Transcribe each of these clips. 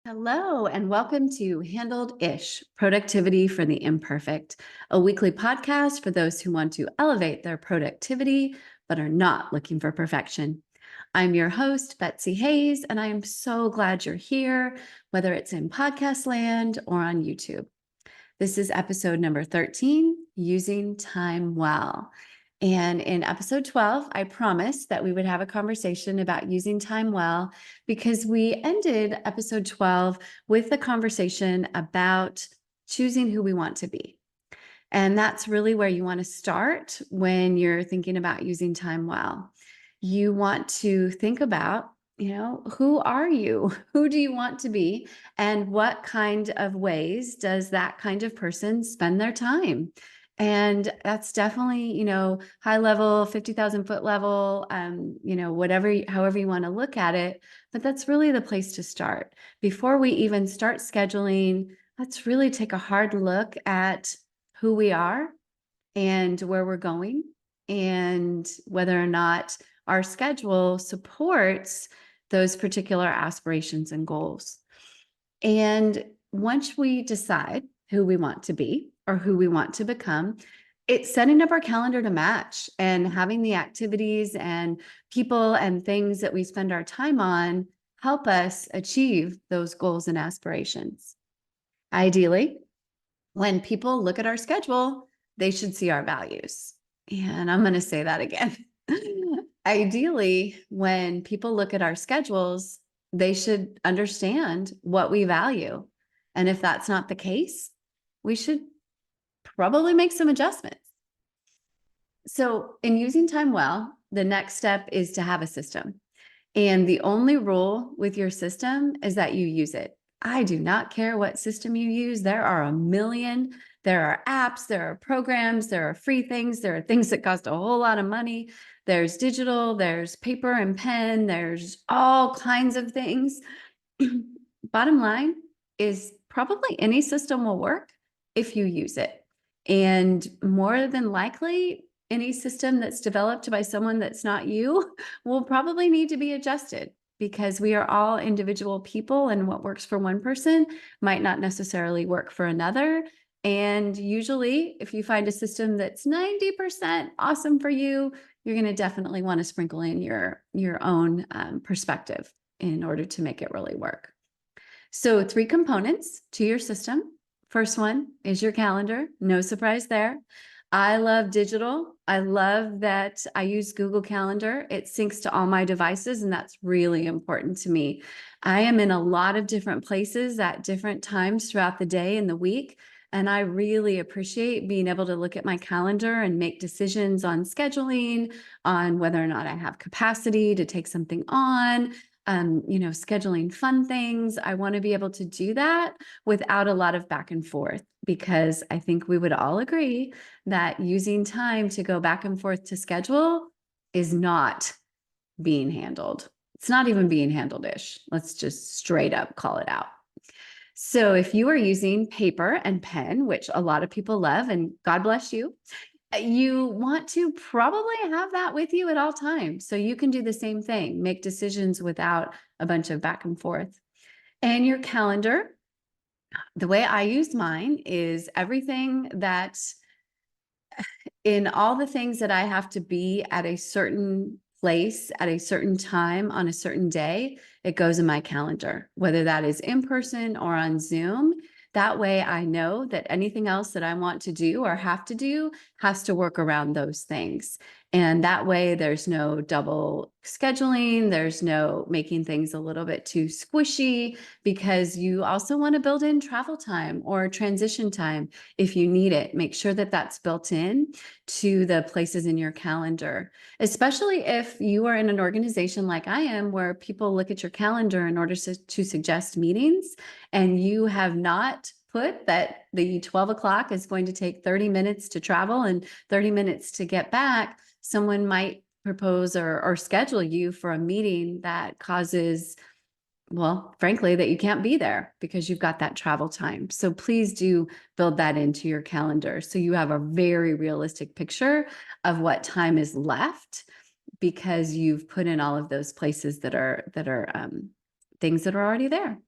Hello, and welcome to Handled-ish, Productivity for the Imperfect, a weekly podcast for those who want to elevate their productivity but are not looking for perfection. I'm your host, Betsy Hayes, and I am so glad you're here, whether it's in podcast land or on YouTube. This is episode number 13, Using Time Well. And in episode 12, I promised that we would have a conversation about using time well because we ended episode 12 with a conversation about choosing who we want to be. And that's really where you want to start when you're thinking about using time well. You want to think about, who are you? Who do you want to be? And what kind of ways does that kind of person spend their time? And that's definitely, high level, 50,000 foot level, however you want to look at it. But that's really the place to start. Before we even start scheduling, let's really take a hard look at who we are and where we're going and whether or not our schedule supports those particular aspirations and goals. And once we decide who we want to be or who we want to become, it's setting up our calendar to match and having the activities and people and things that we spend our time on help us achieve those goals and aspirations. Ideally, when people look at our schedule, they should see our values. And I'm going to say that again. Ideally, when people look at our schedules, they should understand what we value. And if that's not the case, we should probably make some adjustments. So in using time well, the next step is to have a system. And the only rule with your system is that you use it. I do not care what system you use. There are a million. There are apps, there are programs, there are free things, there are things that cost a whole lot of money. There's digital, there's paper and pen, there's all kinds of things. Bottom line is probably any system will work if you use it. And more than likely, any system that's developed by someone that's not you will probably need to be adjusted because we are all individual people and what works for one person might not necessarily work for another. And usually if you find a system that's 90% awesome for you, you're going to definitely want to sprinkle in your own perspective in order to make it really work. So 3 components to your system. First one is your calendar. No surprise there. I love digital. I love that I use Google Calendar. It syncs to all my devices, and that's really important to me. I am in a lot of different places at different times throughout the day and the week, and I really appreciate being able to look at my calendar and make decisions on scheduling, on whether or not I have capacity to take something on, scheduling fun things. I want to be able to do that without a lot of back and forth, because I think we would all agree that using time to go back and forth to schedule is not being handled. It's not even being handled-ish. Let's just straight up call it out. So if you are using paper and pen, which a lot of people love, and God bless you, you want to probably have that with you at all times. So you can do the same thing, make decisions without a bunch of back and forth. And your calendar, the way I use mine is everything that in all the things that I have to be at a certain place at a certain time on a certain day, it goes in my calendar, whether that is in person or on Zoom. That way I know that anything else that I want to do or have to do has to work around those things. And that way there's no double scheduling, there's no making things a little bit too squishy, because you also want to build in travel time or transition time if you need it. Make sure that that's built in to the places in your calendar, especially if you are in an organization like I am, where people look at your calendar in order to suggest meetings, and you have not put that the 12 o'clock is going to take 30 minutes to travel and 30 minutes to get back. Someone might propose or schedule you for a meeting that causes, well, frankly, that you can't be there because you've got that travel time. So please do build that into your calendar so you have a very realistic picture of what time is left, because you've put in all of those places that are things that are already there.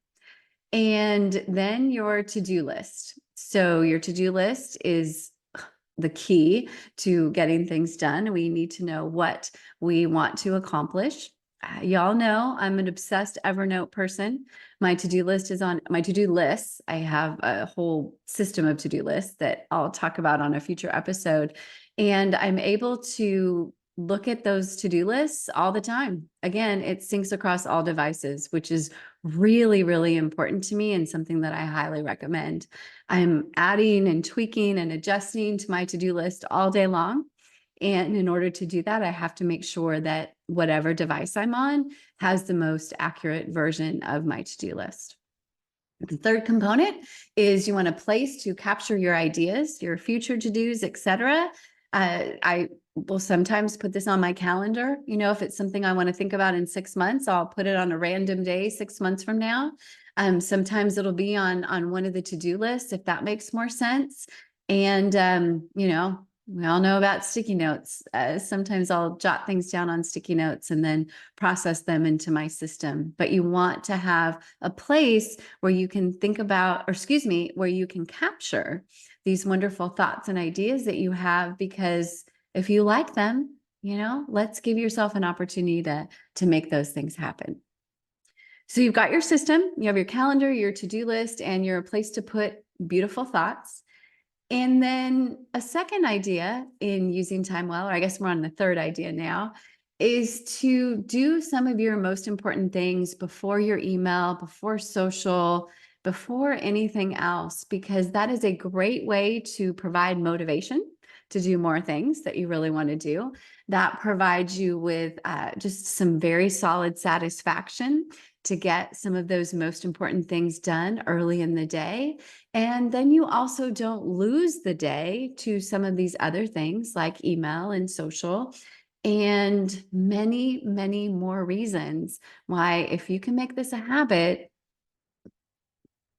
And then your to-do list. So your to-do list is the key to getting things done. We need to know what we want to accomplish. Y'all know I'm an obsessed Evernote person. My to-do list is on my to-do lists. I have a whole system of to-do lists that I'll talk about on a future episode. And I'm able to look at those to-do lists all the time. Again, it syncs across all devices, which is really, really important to me and something that I highly recommend. I'm adding and tweaking and adjusting to my to-do list all day long. And in order to do that, I have to make sure that whatever device I'm on has the most accurate version of my to-do list. The third component is you want a place to capture your ideas, your future to-dos, etc. I will sometimes put this on my calendar. You know, if it's something I want to think about in 6 months, I'll put it on a random day 6 months from now. Sometimes it'll be on one of the to-do lists, if that makes more sense. And you know, we all know about sticky notes. Sometimes I'll jot things down on sticky notes and then process them into my system. But you want to have a place where you can think about, or excuse me, where you can capture these wonderful thoughts and ideas that you have, because if you like them, you know, let's give yourself an opportunity to make those things happen. So you've got your system, you have your calendar, your to-do list, and your place to put beautiful thoughts. And then a second idea in using time well, or I guess we're on the third idea now, is to do some of your most important things before your email, before social, before anything else, because that is a great way to provide motivation to do more things that you really want to do. That provides you with just some very solid satisfaction to get some of those most important things done early in the day. And then you also don't lose the day to some of these other things like email and social, and many, many more reasons why, if you can make this a habit,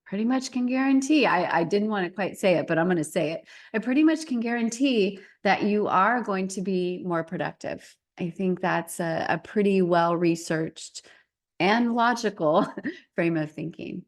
pretty much can guarantee, I didn't want to quite say it, but I'm going to say it. I pretty much can guarantee that you are going to be more productive. I think that's a pretty well-researched and logical frame of thinking.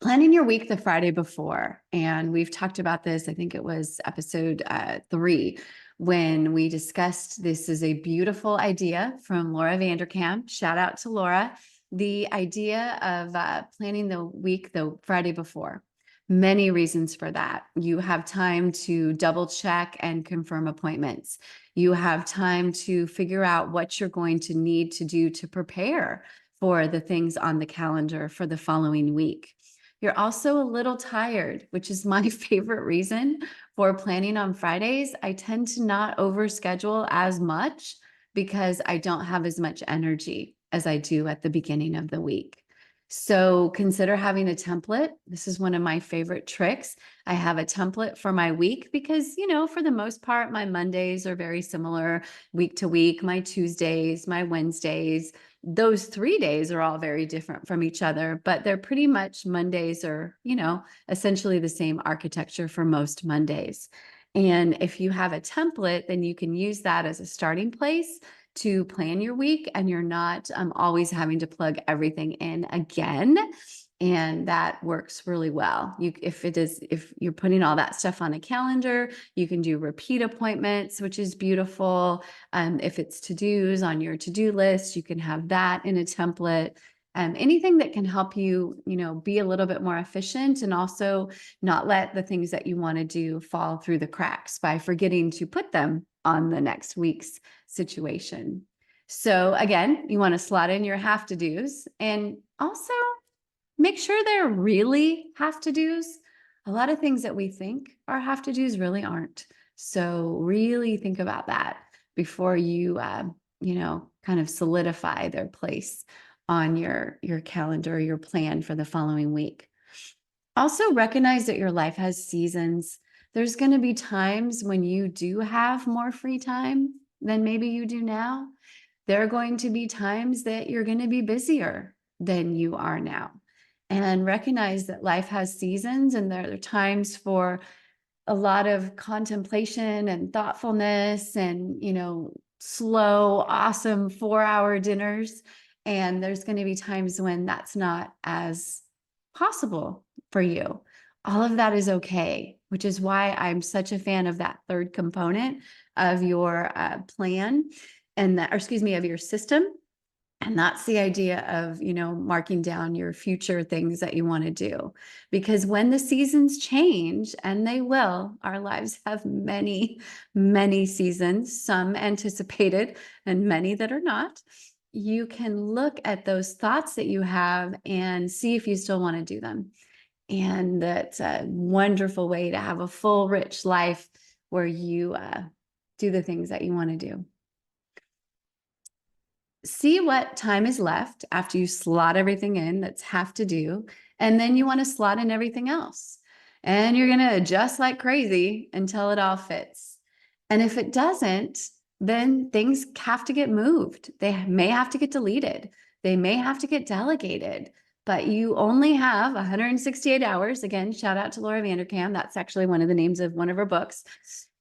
Planning your week the Friday before. And we've talked about this, I think it was episode 3, when we discussed this is a beautiful idea from Laura Vanderkam. Shout out to Laura. The idea of planning the week the Friday before. Many reasons for that. You have time to double check and confirm appointments. You have time to figure out what you're going to need to do to prepare for the things on the calendar for the following week. You're also a little tired, which is my favorite reason for planning on Fridays. I tend to not overschedule as much because I don't have as much energy as I do at the beginning of the week. So consider having a template. This is one of my favorite tricks. I have a template for my week because, you know, for the most part, my Mondays are very similar week to week. My Tuesdays, my Wednesdays, those 3 days are all very different from each other, but they're pretty much Mondays are, you know, essentially the same architecture for most Mondays. And if you have a template, then you can use that as a starting place to plan your week, and you're not always having to plug everything in again. And that works really well. If you're putting all that stuff on a calendar, you can do repeat appointments, which is beautiful. If it's to-dos on your to-do list, you can have that in a template. Anything that can help you, you know, be a little bit more efficient and also not let the things that you want to do fall through the cracks by forgetting to put them on the next week's situation. So again, you want to slot in your have to do's, and also make sure they're really have to do's. A lot of things that we think are have to do's really aren't. So really think about that before you, you know, kind of solidify their place on your calendar, your plan for the following week. Also recognize that your life has seasons. There's going to be times when you do have more free time than maybe you do now. There are going to be times that you're going to be busier than you are now. And recognize that life has seasons, and there are times for a lot of contemplation and thoughtfulness and, you know, slow, awesome 4-hour dinners. And there's going to be times when that's not as possible for you. All of that is okay, which is why I'm such a fan of that third component of your plan and that, or excuse me, of your system. And that's the idea of, marking down your future things that you want to do. Because when the seasons change, and they will, our lives have many, many seasons, some anticipated and many that are not. You can look at those thoughts that you have and see if you still want to do them. And that's a wonderful way to have a full, rich life where you do the things that you want to do. See what time is left after you slot everything in that's have to do, and then you want to slot in everything else. And you're going to adjust like crazy until it all fits. And if it doesn't, then things have to get moved. They may have to get deleted. They may have to get delegated, but you only have 168 hours. Again, shout out to Laura Vanderkam. That's actually one of the names of one of her books.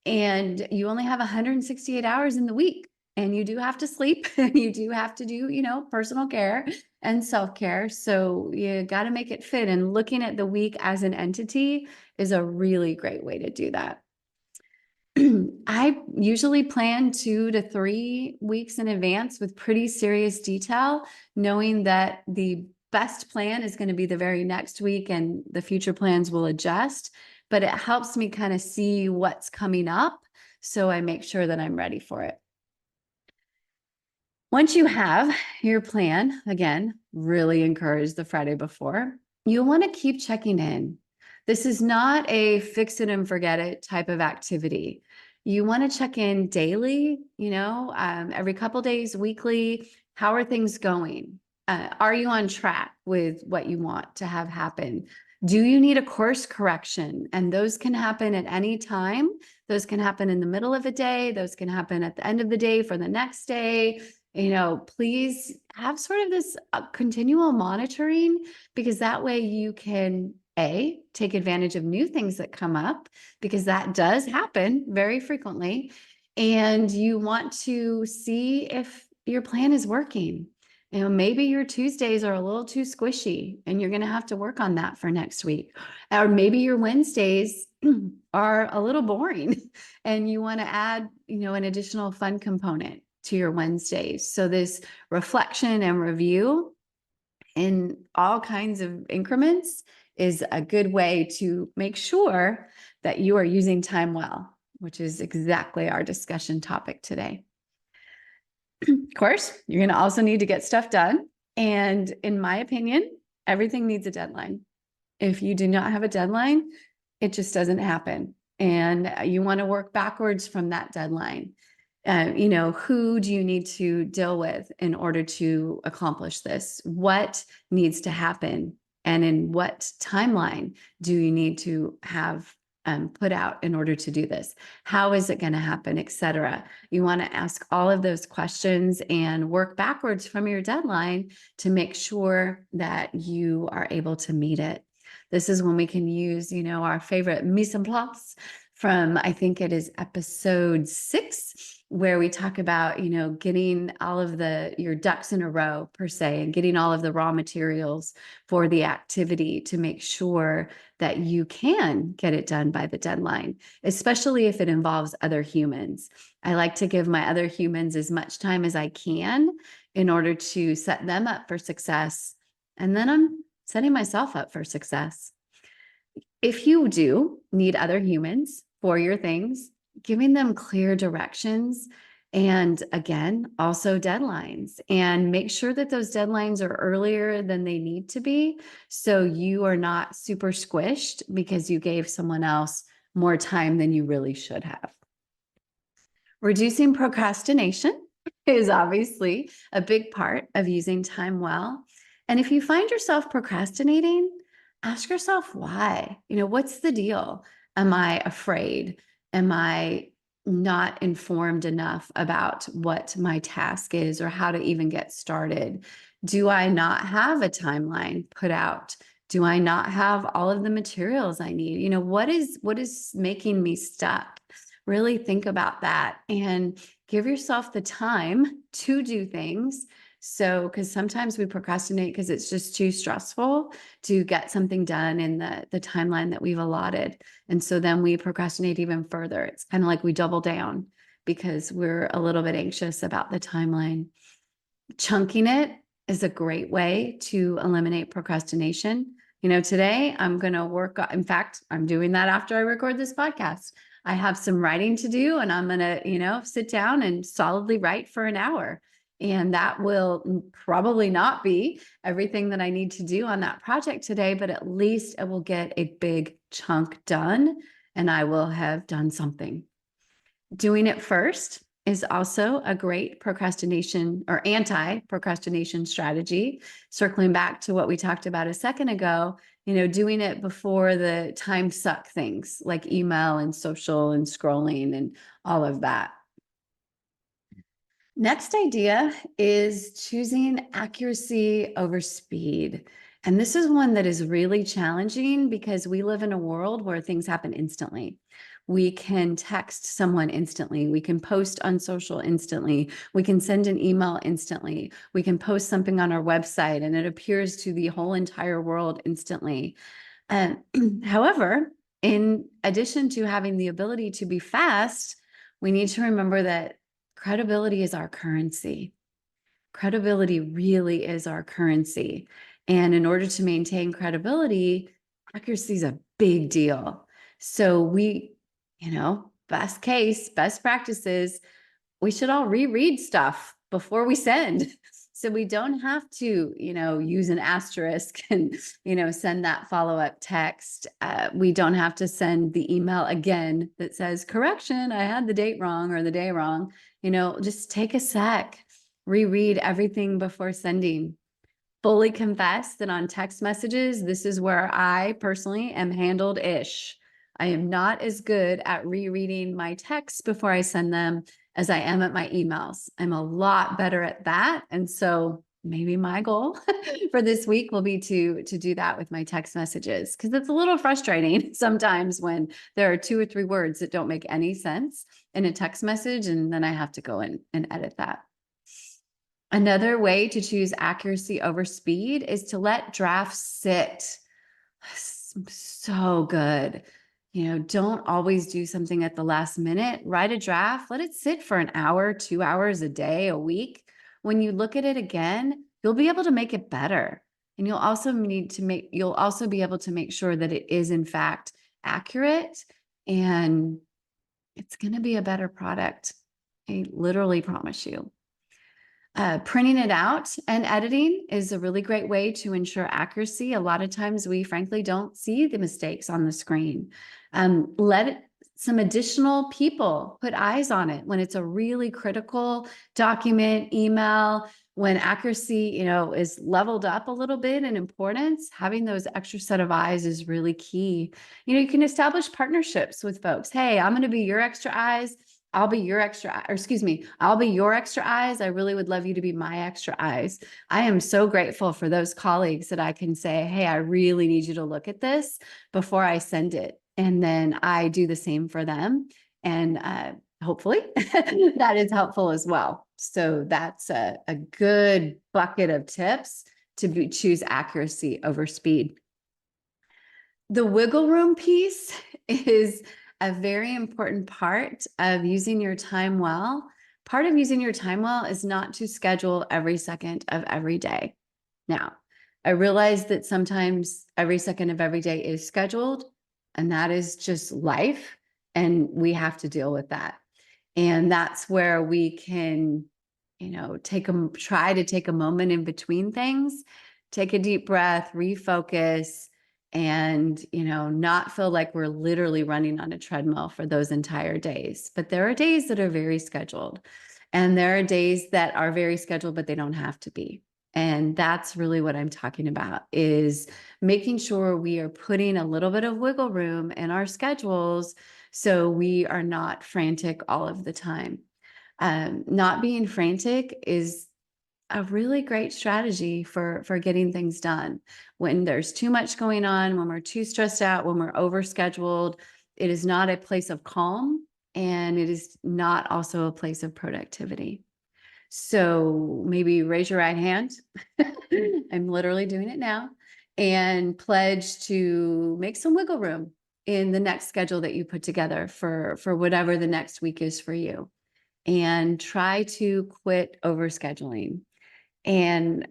And you only have 168 hours in the week. And you do have to sleep and you do have to do, personal care and self-care. So you got to make it fit. And looking at the week as an entity is a really great way to do that. I usually plan 2 to 3 weeks in advance with pretty serious detail, knowing that the best plan is going to be the very next week and the future plans will adjust. But it helps me kind of see what's coming up, so I make sure that I'm ready for it. Once you have your plan, again, really encourage the Friday before, you want to keep checking in. This is not a fix it and forget it type of activity. You want to check in daily, every couple days, weekly. How are things going? Are you on track with what you want to have happen? Do you need a course correction? And those can happen at any time. Those can happen in the middle of a day. Those can happen at the end of the day for the next day. Please have sort of this continual monitoring, because that way you can take advantage of new things that come up, because that does happen very frequently. And you want to see if your plan is working. Maybe your Tuesdays are a little too squishy and you're going to have to work on that for next week. Or maybe your Wednesdays are a little boring and you want to add, an additional fun component to your Wednesdays. So this reflection and review in all kinds of increments is a good way to make sure that you are using time well, which is exactly our discussion topic today. Of course, you're going to also need to get stuff done. And in my opinion, everything needs a deadline. If you do not have a deadline, it just doesn't happen. And you want to work backwards from that deadline. Who do you need to deal with in order to accomplish this? What needs to happen? And in what timeline do you need to have put out in order to do this? How is it going to happen, et cetera? You want to ask all of those questions and work backwards from your deadline to make sure that you are able to meet it. This is when we can use, our favorite mise en place from, I think it is episode 6, where we talk about, getting all of your ducks in a row per se, and getting all of the raw materials for the activity to make sure that you can get it done by the deadline, especially if it involves other humans. I like to give my other humans as much time as I can in order to set them up for success. And then I'm setting myself up for success. If you do need other humans for your things, giving them clear directions, and again, also deadlines, and make sure that those deadlines are earlier than they need to be, so you are not super squished because you gave someone else more time than you really should have. Reducing procrastination is obviously a big part of using time well. And if you find yourself procrastinating, ask yourself why. What's the deal? Am I afraid? Am I not informed enough about what my task is or how to even get started? Do I not have a timeline put out? Do I not have all of the materials I need? What is making me stuck? Really think about that and give yourself the time to do things So, because sometimes we procrastinate because it's just too stressful to get something done in the timeline that we've allotted. And so then we procrastinate even further. It's kind of like we double down because we're a little bit anxious about the timeline. Chunking it is a great way to eliminate procrastination. Today I'm going to work. In fact, I'm doing that after I record this podcast. I have some writing to do and I'm going to, sit down and solidly write for an hour. And that will probably not be everything that I need to do on that project today, but at least it will get a big chunk done and I will have done something. Doing it first is also a great procrastination or anti-procrastination strategy. Circling back to what we talked about a second ago, doing it before the time suck things like email and social and scrolling and all of that. Next idea is choosing accuracy over speed. And this is one that is really challenging because we live in a world where things happen instantly. We can text someone instantly. We can post on social instantly. We can send an email instantly. We can post something on our website and it appears to the whole entire world instantly. However, in addition to having the ability to be fast, we need to remember that credibility is our currency. Credibility really is our currency. And in order to maintain credibility, accuracy is a big deal. So best case, best practices, we should all reread stuff before we send. So we don't have to, use an asterisk and, send that follow-up text. We don't have to send the email again that says, correction, I had the date wrong or the day wrong. Just take a sec, reread everything before sending. Fully confess that on text messages, this is where I personally am handled-ish. I am not as good at rereading my texts before I send them as I am at my emails. I'm a lot better at that. And so maybe my goal for this week will be to do that with my text messages, because it's a little frustrating sometimes when there are 2 or 3 words that don't make any sense in a text message, and then I have to go in and edit that. Another way to choose accuracy over speed is to let drafts sit. So good. Don't always do something at the last minute. Write a draft, let it sit for an hour, 2 hours a day, a week. When you look at it again, you'll be able to make it better. And you'll also be able to make sure that it is in fact accurate and it's going to be a better product. I literally promise you. Printing it out and editing is a really great way to ensure accuracy. A lot of times we frankly don't see the mistakes on the screen. Let some additional people put eyes on it when it's a really critical document, email, when accuracy, is leveled up a little bit in importance. Having those extra set of eyes is really key. You can establish partnerships with folks. Hey, I'm going to be your extra eyes. I'll be your extra, or excuse me, I'll be your extra eyes. I really would love you to be my extra eyes. I am so grateful for those colleagues that I can say, hey, I really need you to look at this before I send it. And then I do the same for them. And hopefully that is helpful as well. So that's a good bucket of tips to choose accuracy over speed. The wiggle room piece is a very important part of using your time well. Part of using your time well is not to schedule every second of every day. Now, I realize that sometimes every second of every day is scheduled, and that is just life, and we have to deal with that. And that's where we can, try to take a moment in between things, take a deep breath, refocus, and not feel like we're literally running on a treadmill for those entire days. But there are days that are very scheduled, and there are days that are very scheduled, but they don't have to be. And that's really what I'm talking about, is making sure we are putting a little bit of wiggle room in our schedules so we are not frantic all of the time. Not being frantic is a really great strategy for getting things done. When there's too much going on, when we're too stressed out, when we're overscheduled, it is not a place of calm, and it is not also a place of productivity. So maybe raise your right hand. I'm literally doing it now, and pledge to make some wiggle room in the next schedule that you put together for whatever the next week is for you, and try to quit overscheduling. And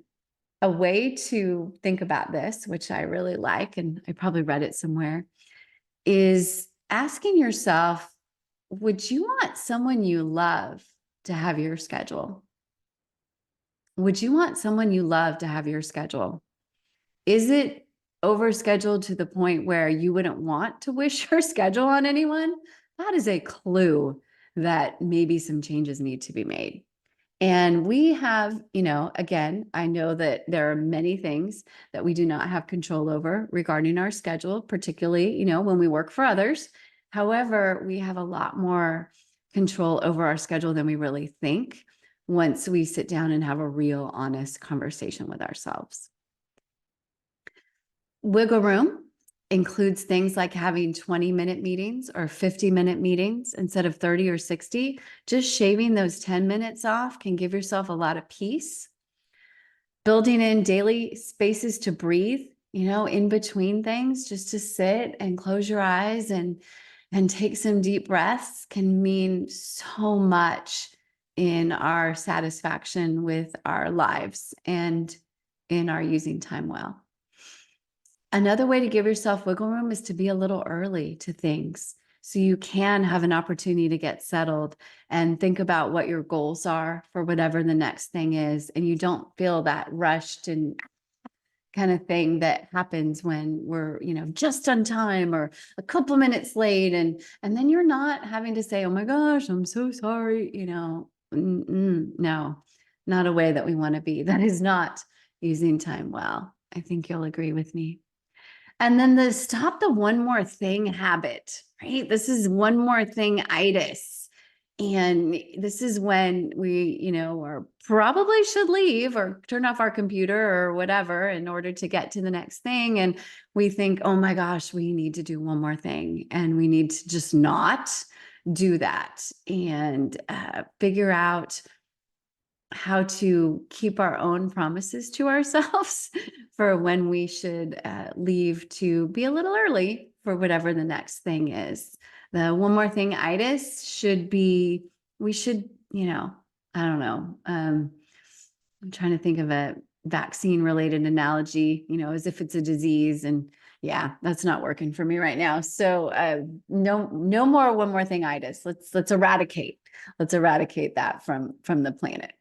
a way to think about this, which I really like, and I probably read it somewhere, is asking yourself, would you want someone you love to have your schedule? Would you want someone you love to have your schedule? Is it overscheduled to the point where you wouldn't want to wish your schedule on anyone? That is a clue that maybe some changes need to be made. And we have, again, I know that there are many things that we do not have control over regarding our schedule, particularly, when we work for others. However, we have a lot more control over our schedule than we really think once we sit down and have a real, honest conversation with ourselves. Wiggle room includes things like having 20-minute meetings or 50-minute meetings instead of 30 or 60. Just shaving those 10 minutes off can give yourself a lot of peace. Building in daily spaces to breathe, in between things, just to sit and close your eyes and take some deep breaths can mean so much in our satisfaction with our lives and in our using time well. Another way to give yourself wiggle room is to be a little early to things, so you can have an opportunity to get settled and think about what your goals are for whatever the next thing is. And you don't feel that rushed and kind of thing that happens when we're, just on time or a couple minutes late. And then you're not having to say, oh my gosh, I'm so sorry. No, not a way that we want to be. That is not using time well. I think you'll agree with me. And then the stop the one more thing habit, right? This is one more thing itis. And this is when we, or probably should leave or turn off our computer or whatever in order to get to the next thing. And we think, oh my gosh, we need to do one more thing. And we need to just not do that and figure out how to keep our own promises to ourselves for when we should leave to be a little early for whatever the next thing is. The one more thing itis should be, we should, I don't know. I'm trying to think of a vaccine related analogy, as if it's a disease, and yeah, that's not working for me right now. So no more one more thing itis. Let's eradicate that from the planet.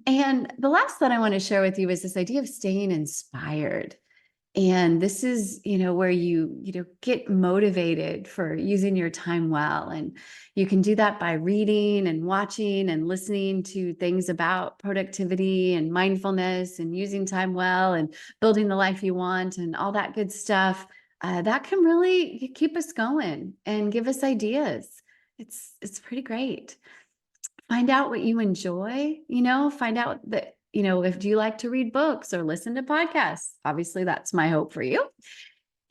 And the last that I want to share with you is this idea of staying inspired. And this is, where you get motivated for using your time well. And you can do that by reading and watching and listening to things about productivity and mindfulness and using time well and building the life you want and all that good stuff. That can really keep us going and give us ideas. It's pretty great. Find out what you enjoy, find out that, if you like to read books or listen to podcasts. Obviously, that's my hope for you.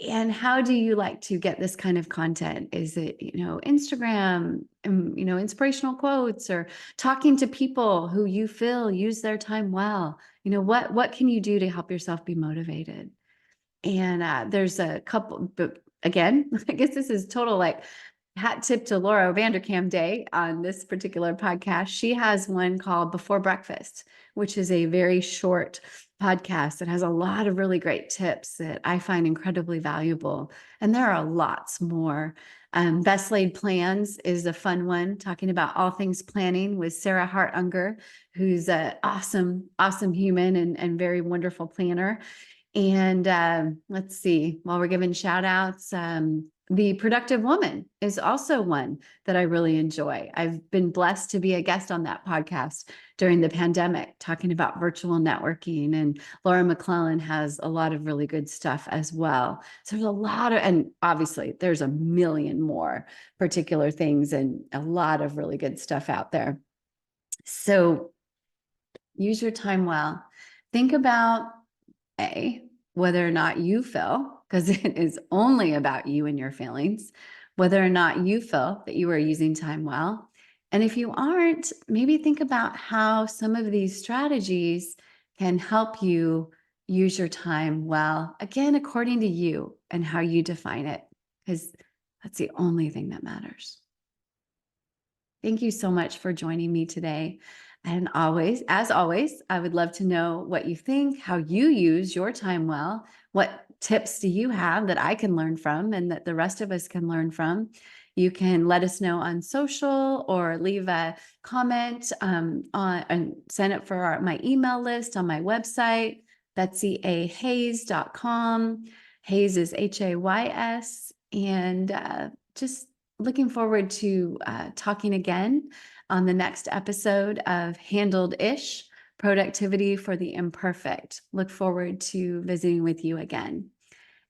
And how do you like to get this kind of content? Is it, Instagram, inspirational quotes, or talking to people who you feel use their time well? What can you do to help yourself be motivated? And there's a couple, but again, I guess this is total hat tip to Laura Vanderkam Day on this particular podcast. She has one called Before Breakfast, which is a very short podcast that has a lot of really great tips that I find incredibly valuable. And there are lots more. Best Laid Plans is a fun one, talking about all things planning with Sarah Hart Unger, who's an awesome, awesome human and very wonderful planner. And let's see, while we're giving shout outs, The Productive Woman is also one that I really enjoy. I've been blessed to be a guest on that podcast during the pandemic, talking about virtual networking. And Laura McClellan has a lot of really good stuff as well. So there's a lot of, and obviously there's a million more particular things and a lot of really good stuff out there. So use your time well. Think about whether or not you feel, because it is only about you and your feelings, whether or not you feel that you are using time well. And if you aren't, maybe think about how some of these strategies can help you use your time well, again, according to you and how you define it, because that's the only thing that matters. Thank you so much for joining me today. And as always, I would love to know what you think, how you use your time well. What tips do you have that I can learn from and that the rest of us can learn from? You can let us know on social or leave a comment on and sign up for my email list on my website, betsyahays.com. Hays is Hays. And just looking forward to talking again on the next episode of Handled-ish, Productivity for the Imperfect. Look forward to visiting with you again.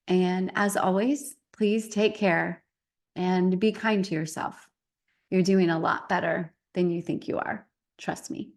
And as always, please take care and be kind to yourself. You're doing a lot better than you think you are. Trust me.